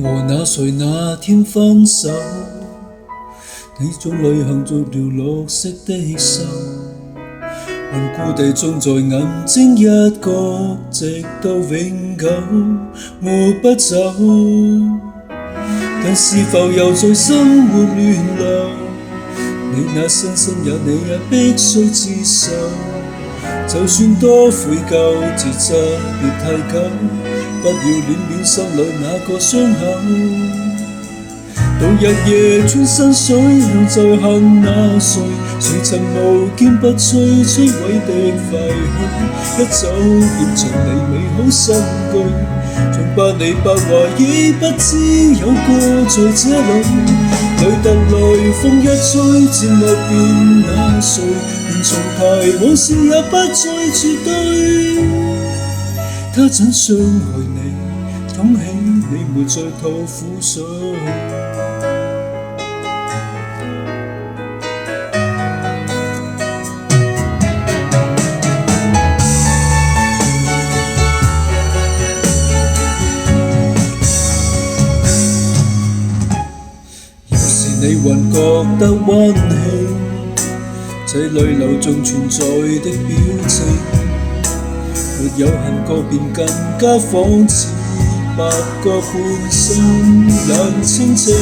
和那誰那天分手，你總旅行逐條綠色的銹，頑固地種在眼睛一角，直到永久抹不走。但是否又在生活亂流？你那身身也你也必須接受，就算多悔疚，自責別太久，不要戀戀心裏那個傷口。到日夜穿身水，又在恨那誰？誰曾無堅不摧摧毀的廢墟，一早變成你美好新居。從百里百華已不知有過在這裏，淚突來風一吹，漸莫辨那誰，連重提往事也不再絕對。他怎傷害你，捅起你沒再吐苦水。你還覺得溫馨，這裏流盡存在的表情，沒有恨過便更加仿似白鴿半生冷清清，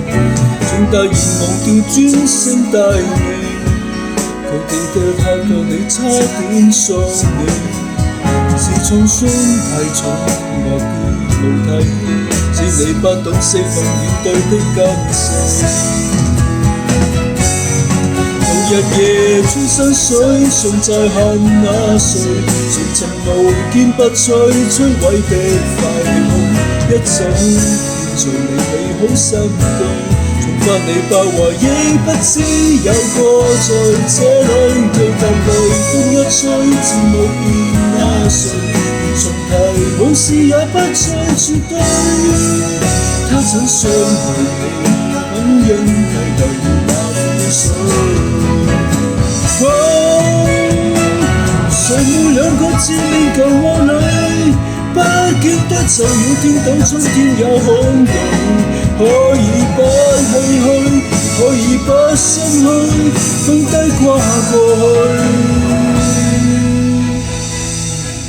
總突然忘掉專聲帶你，卻記得他教你差點喪命，是創傷太重，莫見無體，是你不懂釋放面對的根性。到日夜穿身水，尚在恨那誰？誰曾無堅不摧摧毀的廢墟，一早變做你美好新居。從百里百華亦不知有過在這裏，對但雷風一吹，漸無辨那誰，連重提往事也不再絕對。他怎傷害你，怎因替代了那苦水？誰沒兩個字面舊愛侶，不見得就要顛倒春天也可以，可以不唏噓，可以不心虛，放低跨過去。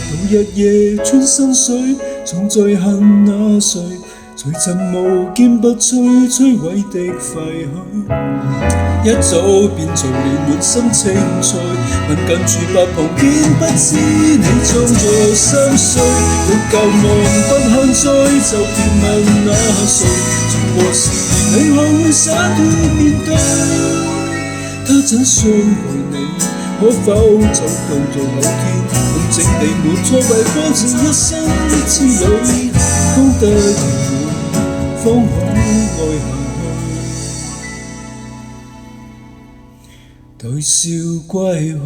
到日夜穿身水，總在恨那誰？誰曾無堅不摧摧毀的廢墟，一早變做了滿心青翠。吻近住白袍便不知你裝作心碎，沒舊夢不堪追，就別問那誰？從何時你學會灑脫面對？他怎傷害你？可否就當作某天公正地沒錯為過這一生之旅，功德圓滿方可愛下去，待笑歸去。